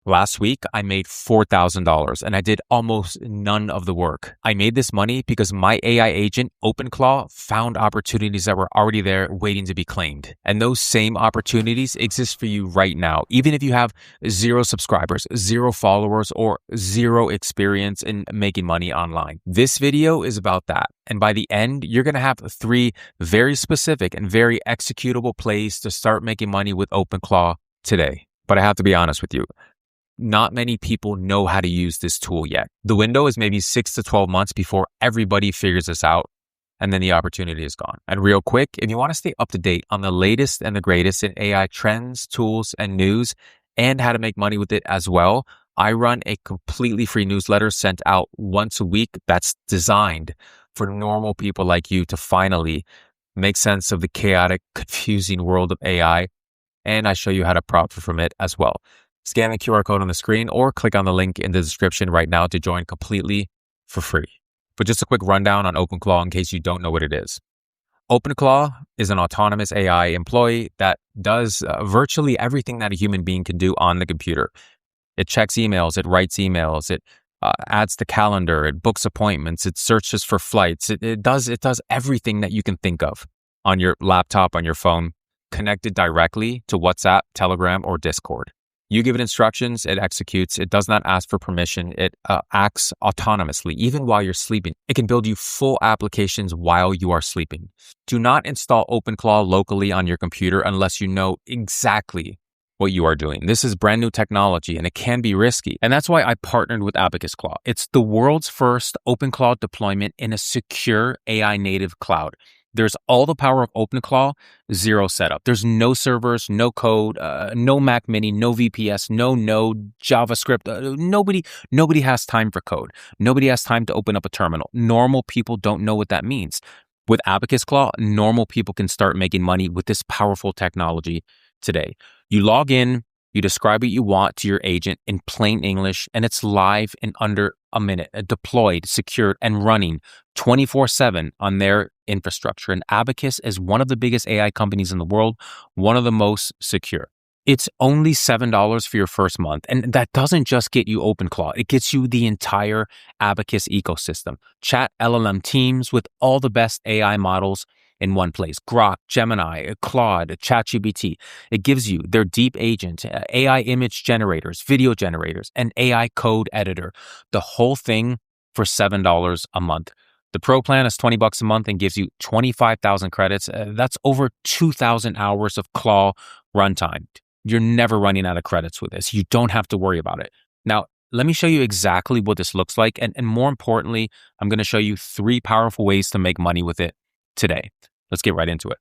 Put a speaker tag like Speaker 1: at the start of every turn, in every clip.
Speaker 1: Last week, I made $4,000 and I did almost none of the work. I made this money because my AI agent, OpenClaw, found opportunities that were already there waiting to be claimed. And those same opportunities exist for you right now, even if you have 0 subscribers, 0 followers, or 0 experience in making money online. This video is about that. And by the end, you're going to have 3 very specific and very executable plays to start making money with OpenClaw today. But I have to be honest with you. Not many people know how to use this tool yet. The window is maybe 6 to 12 months before everybody figures this out, and then the opportunity is gone. And real quick, if you want to stay up to date on the latest and the greatest in AI trends, tools, and news, and how to make money with it as well, I run a completely free newsletter sent out once a week that's designed for normal people like you to finally make sense of the chaotic, confusing world of AI, and I show you how to profit from it as well. Scan the QR code on the screen or click on the link in the description right now to join completely for free. But just a quick rundown on OpenClaw in case you don't know what it is. OpenClaw is an autonomous AI employee that does virtually everything that a human being can do on the computer. It checks emails, it writes emails, it adds the calendar, it books appointments, it searches for flights. It does everything that you can think of on your laptop, on your phone, connected directly to WhatsApp, Telegram, or Discord. You give it instructions, it executes. It does not ask for permission. It acts autonomously, even while you're sleeping. It can build you full applications while you are sleeping. Do not install OpenClaw locally on your computer unless you know exactly what you are doing. This is brand new technology and it can be risky. And that's why I partnered with Abacus Claw. It's the world's first OpenClaw deployment in a secure AI native cloud. There's all the power of OpenClaw, 0 setup. There's no servers, no code, no Mac Mini, no VPS, no Node, JavaScript. Nobody has time for code. Nobody has time to open up a terminal. Normal people don't know what that means. With Abacus Claw, normal people can start making money with this powerful technology today. You log in, you describe what you want to your agent in plain English, and it's live in under a minute, deployed, secured, and running 24/7 on their infrastructure. And Abacus is one of the biggest AI companies in the world, one of the most secure. It's only $7 for your first month. And that doesn't just get you OpenClaw. It gets you the entire Abacus ecosystem. ChatLLM teams with all the best AI models in one place. Grok, Gemini, Claude, ChatGPT. It gives you their deep agent, AI image generators, video generators, and AI code editor. The whole thing for $7 a month. The pro plan is $20 a month and gives you 25,000 credits. That's over 2,000 hours of Claw runtime. You're never running out of credits with this. You don't have to worry about it. Now, let me show you exactly what this looks like. And more importantly, I'm going to show you 3 powerful ways to make money with it today. Let's get right into it.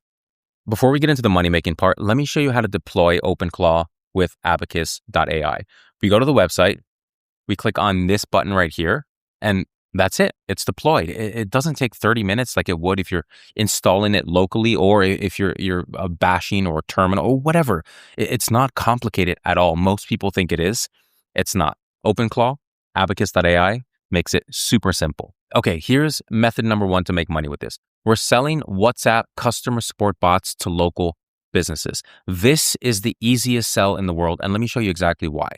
Speaker 1: Before we get into the money-making part, let me show you how to deploy OpenClaw with abacus.ai. We go to the website, we click on this button right here, and that's it. It's deployed. It doesn't take 30 minutes like it would if you're installing it locally or if you're bashing or terminal or whatever. It's not complicated at all. Most people think it is. It's not. OpenClaw, abacus.ai makes it super simple. Okay, here's method number 1 to make money with this. We're selling WhatsApp customer support bots to local businesses. This is the easiest sell in the world, and let me show you exactly why.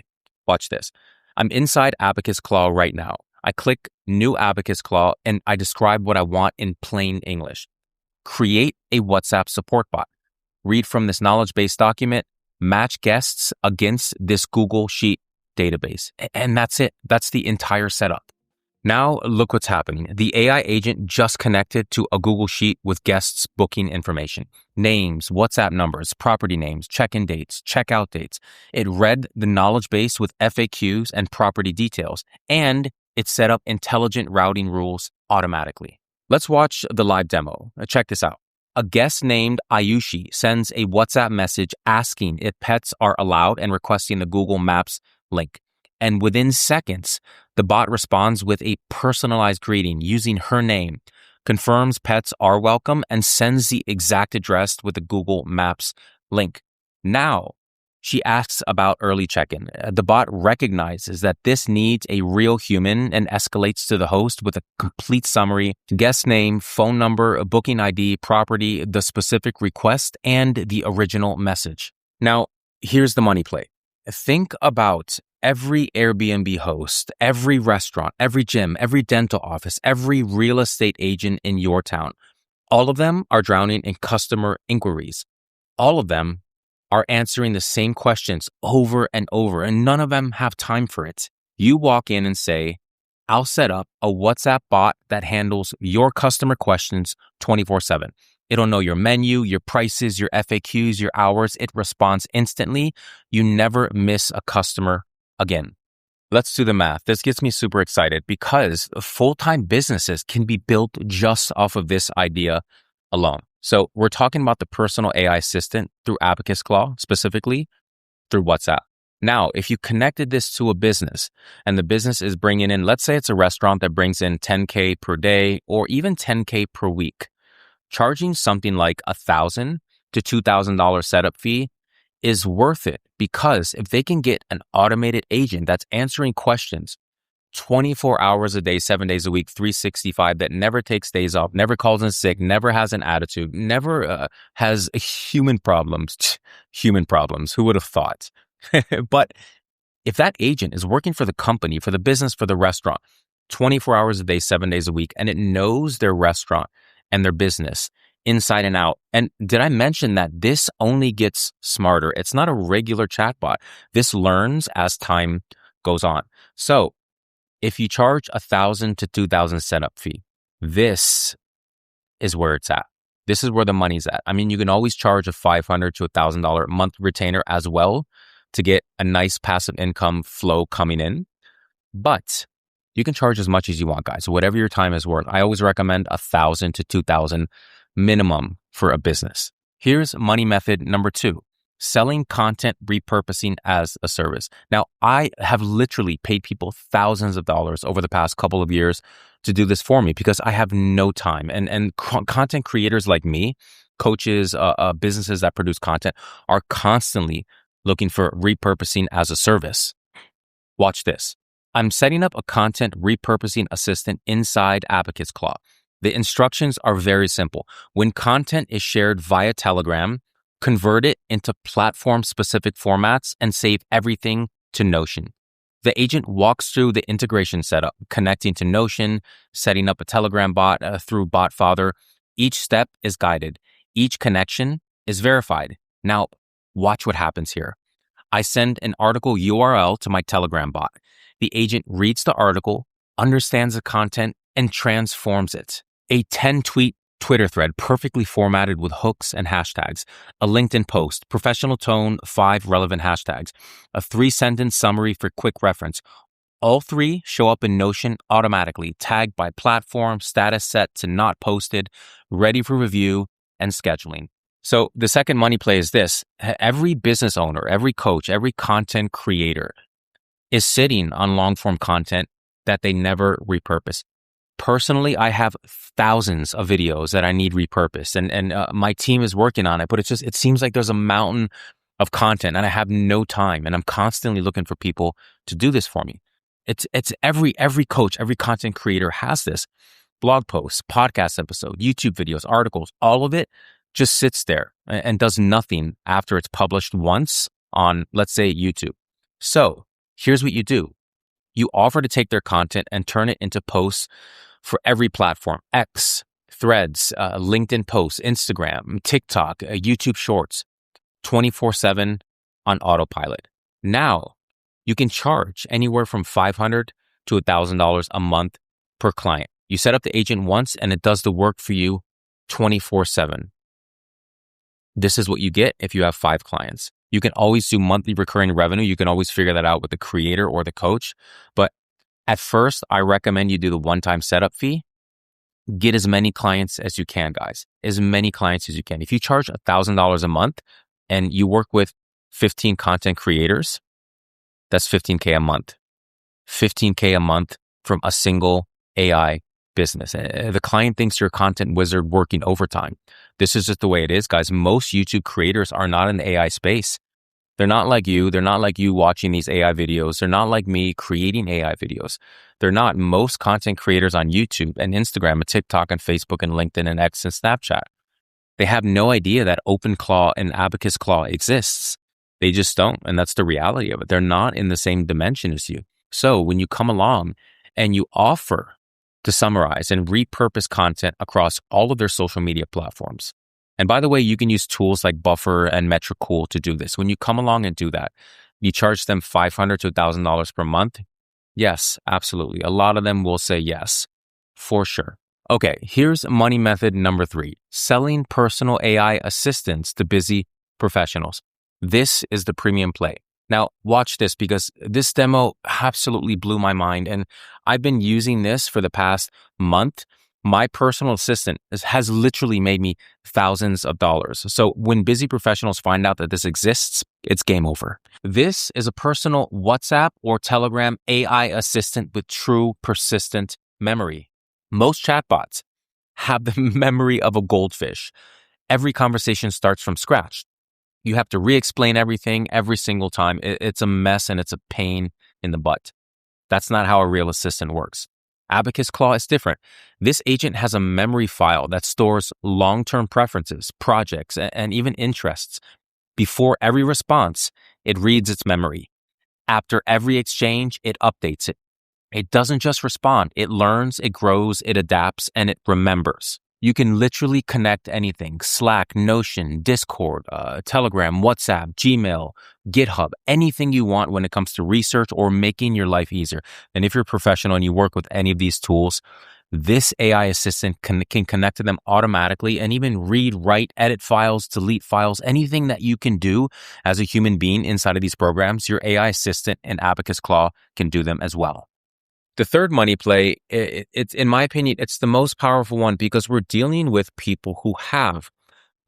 Speaker 1: Watch this. I'm inside Abacus Claw right now. I click New Abacus Claw, and I describe what I want in plain English. Create a WhatsApp support bot. Read from this knowledge-based document, match guests against this Google Sheet database. And that's it. That's the entire setup. Now, look what's happening. The AI agent just connected to a Google Sheet with guests' booking information. Names, WhatsApp numbers, property names, check-in dates, checkout dates. It read the knowledge base with FAQs and property details, and it set up intelligent routing rules automatically. Let's watch the live demo. Check this out. A guest named Ayushi sends a WhatsApp message asking if pets are allowed and requesting the Google Maps link. And within seconds, the bot responds with a personalized greeting using her name, confirms pets are welcome, and sends the exact address with the Google Maps link. Now, she asks about early check-in. The bot recognizes that this needs a real human and escalates to the host with a complete summary, guest name, phone number, booking ID, property, the specific request, and the original message. Now, here's the money play. Think about every Airbnb host, every restaurant, every gym, every dental office, every real estate agent in your town, all of them are drowning in customer inquiries. All of them are answering the same questions over and over, and none of them have time for it. You walk in and say, I'll set up a WhatsApp bot that handles your customer questions 24/7. It'll know your menu, your prices, your FAQs, your hours. It responds instantly. You never miss a customer again. Let's do the math. This gets me super excited because full-time businesses can be built just off of this idea alone. So we're talking about the personal AI assistant through Abacus Claw, specifically through WhatsApp. Now, if you connected this to a business and the business is bringing in, let's say it's a restaurant that brings in $10K per day or even $10K per week, charging something like $1,000 to $2,000 setup fee is worth it, because if they can get an automated agent that's answering questions 24 hours a day, 7 days a week, 365, that never takes days off, never calls in sick, never has an attitude, never has human problems. Human problems. Who would have thought? But if that agent is working for the company, for the business, for the restaurant, 24 hours a day, 7 days a week, and it knows their restaurant and their business inside and out. And did I mention that this only gets smarter? It's not a regular chatbot. This learns as time goes on. So if you charge $1,000 to $2,000 setup fee, this is where it's at. This is where the money's at. I mean, you can always charge a $500 to $1,000 month retainer as well to get a nice passive income flow coming in. But you can charge as much as you want, guys. Whatever your time is worth. I always recommend $1,000 to $2,000 minimum for a business. Here's money method number 2. Selling content repurposing as a service. Now, I have literally paid people thousands of dollars over the past couple of years to do this for me because I have no time. And content creators like me, coaches, businesses that produce content are constantly looking for repurposing as a service. Watch this. I'm setting up a content repurposing assistant inside Abacus Claw. The instructions are very simple. When content is shared via Telegram, convert it into platform-specific formats and save everything to Notion. The agent walks through the integration setup, connecting to Notion, setting up a Telegram bot through BotFather. Each step is guided. Each connection is verified. Now, watch what happens here. I send an article URL to my Telegram bot. The agent reads the article, understands the content, and transforms it. A 10-tweet Twitter thread perfectly formatted with hooks and hashtags, a LinkedIn post, professional tone, 5 relevant hashtags, a 3-sentence summary for quick reference. All 3 show up in Notion automatically, tagged by platform, status set to not posted, ready for review and scheduling. So the second money play is this. Every business owner, every coach, every content creator is sitting on long-form content that they never repurpose. Personally, I have thousands of videos that I need repurposed, and my team is working on it, but it seems like there's a mountain of content and I have no time, and I'm constantly looking for people to do this for me. It's every coach, every content creator has this. Blog posts, podcast episode, YouTube videos, articles, all of it just sits there and does nothing after it's published once on, let's say, YouTube. So here's what you do. You offer to take their content and turn it into posts for every platform: X, Threads, LinkedIn posts, Instagram, TikTok, YouTube Shorts, 24/7 on autopilot. Now, you can charge anywhere from $500 to $1,000 a month per client. You set up the agent once and it does the work for you 24/7. This is what you get if you have 5 clients. You can always do monthly recurring revenue. You can always figure that out with the creator or the coach. But at first, I recommend you do the one-time setup fee. Get as many clients as you can, guys. As many clients as you can. If you charge $1,000 a month and you work with 15 content creators, that's $15K a month. $15K a month from a single AI business. The client thinks you're a content wizard working overtime. This is just the way it is, guys. Most YouTube creators are not in the AI space. They're not like you. They're not like you watching these AI videos. They're not like me creating AI videos. They're not. Most content creators on YouTube and Instagram and TikTok and Facebook and LinkedIn and X and Snapchat, they have no idea that OpenClaw and Abacus Claw exists. They just don't. And that's the reality of it. They're not in the same dimension as you. So when you come along and you offer to summarize and repurpose content across all of their social media platforms. And by the way, you can use tools like Buffer and Metricool to do this. When you come along and do that, you charge them $500 to $1,000 per month. Yes, absolutely. A lot of them will say yes, for sure. Okay, here's money method number 3, selling personal AI assistants to busy professionals. This is the premium play. Now, watch this because this demo absolutely blew my mind, and I've been using this for the past month. My personal assistant has literally made me thousands of dollars. So when busy professionals find out that this exists, it's game over. This is a personal WhatsApp or Telegram AI assistant with true persistent memory. Most chatbots have the memory of a goldfish. Every conversation starts from scratch. You have to re-explain everything every single time. It's a mess and it's a pain in the butt. That's not how a real assistant works. Abacus Claw is different. This agent has a memory file that stores long-term preferences, projects, and even interests. Before every response, it reads its memory. After every exchange, it updates it. It doesn't just respond. It learns, it grows, it adapts, and it remembers. You can literally connect anything: Slack, Notion, Discord, Telegram, WhatsApp, Gmail, GitHub, anything you want when it comes to research or making your life easier. And if you're a professional and you work with any of these tools, this AI assistant can connect to them automatically and even read, write, edit files, delete files, anything that you can do as a human being inside of these programs. Your AI assistant and Abacus Claw can do them as well. The third money play, it's in my opinion, it's the most powerful one because we're dealing with people who have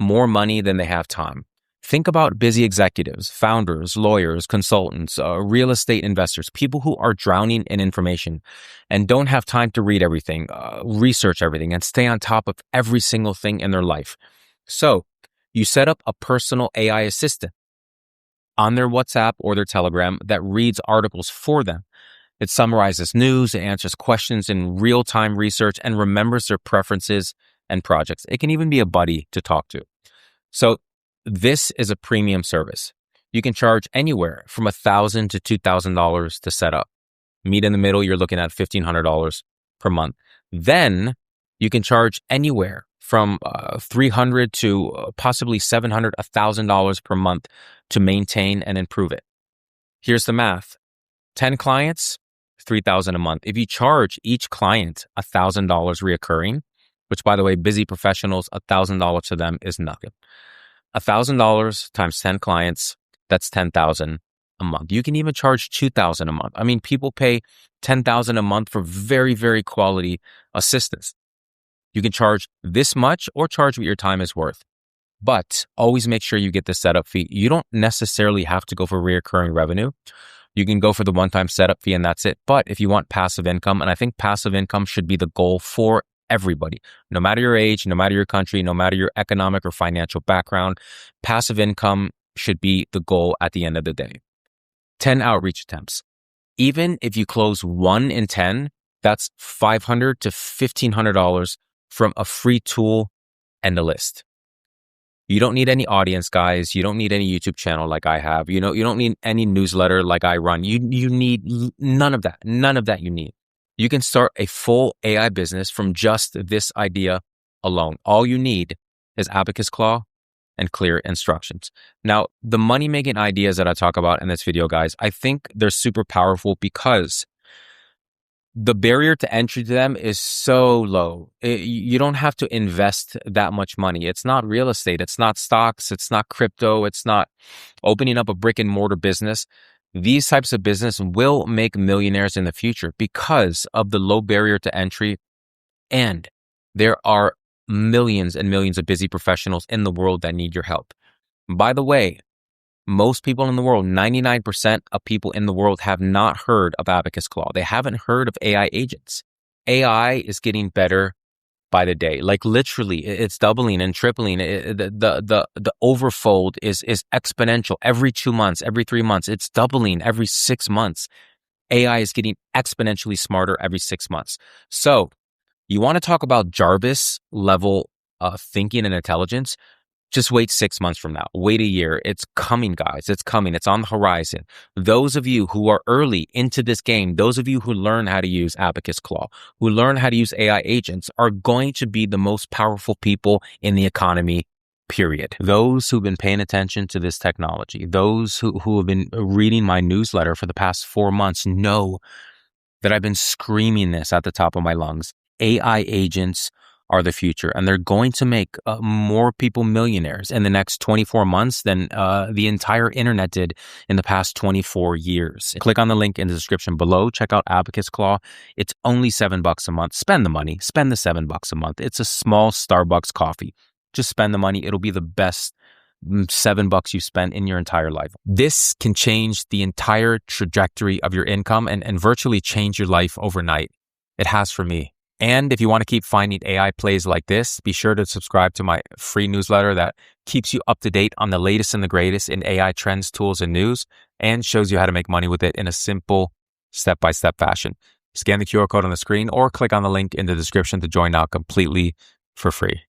Speaker 1: more money than they have time. Think about busy executives, founders, lawyers, consultants, real estate investors, people who are drowning in information and don't have time to read everything, research everything, and stay on top of every single thing in their life. So you set up a personal AI assistant on their WhatsApp or their Telegram that reads articles for them. It summarizes news, it answers questions in real-time research, and remembers their preferences and projects. It can even be a buddy to talk to. So this is a premium service. You can charge anywhere from $1,000 to $2,000 to set up. Meet in the middle, you're looking at $1,500 per month. Then you can charge anywhere from $300 to possibly $700, $1,000 per month to maintain and improve it. Here's the math. 10 clients, $3,000 a month. If you charge each client $1,000 reoccurring, which by the way, busy professionals, $1,000 to them is nothing. $1,000 times 10 clients, that's $10,000 a month. You can even charge $2,000 a month. I mean, people pay $10,000 a month for very, very quality assistance. You can charge this much or charge what your time is worth. But always make sure you get the setup fee. You don't necessarily have to go for recurring revenue. You can go for the one-time setup fee and that's it. But if you want passive income, and I think passive income should be the goal for everybody, no matter your age, no matter your country, no matter your economic or financial background, passive income should be the goal at the end of the day. 10 outreach attempts. Even if you close 1 in 10, that's $500 to $1,500 from a free tool and a list. You don't need any audience, guys. You don't need any YouTube channel like I have. You don't need any newsletter like I run. You need none of that. None of that you need. You can start a full AI business from just this idea alone. All you need is Abacus Claw and clear instructions. Now, the money-making ideas that I talk about in this video, guys, I think they're super powerful because the barrier to entry to them is so low. You don't have to invest that much money. It's not real estate. It's not stocks. It's not crypto. It's not opening up a brick and mortar business. These types of business will make millionaires in the future because of the low barrier to entry. And there are millions and millions of busy professionals in the world that need your help. By the way, most people in the world, 99% of people in the world have not heard of Abacus Claw. They haven't heard of AI agents. AI is getting better by the day. Like literally, it's doubling and tripling. The overfold is exponential. Every 2 months, every 3 months, it's doubling every 6 months. AI is getting exponentially smarter every 6 months. So you want to talk about Jarvis level thinking and intelligence? Just wait 6 months from now. Wait a year. It's coming, guys. It's coming. It's on the horizon. Those of you who are early into this game, those of you who learn how to use Abacus Claw, who learn how to use AI agents, are going to be the most powerful people in the economy, period. Those who've been paying attention to this technology, those who have been reading my newsletter for the past 4 months know that I've been screaming this at the top of my lungs. AI agents are the future, and they're going to make more people millionaires in the next 24 months than the entire internet did in the past 24 years. Click on the link in the description below. Check out Abacus Claw. It's only $7 a month. Spend the money. Spend the $7 a month. It's a small Starbucks coffee. Just spend the money. It'll be the best $7 you spent in your entire life. This can change the entire trajectory of your income and virtually change your life overnight. It has for me. And if you want to keep finding AI plays like this, be sure to subscribe to my free newsletter that keeps you up to date on the latest and the greatest in AI trends, tools, and news, and shows you how to make money with it in a simple step-by-step fashion. Scan the QR code on the screen or click on the link in the description to join now completely for free.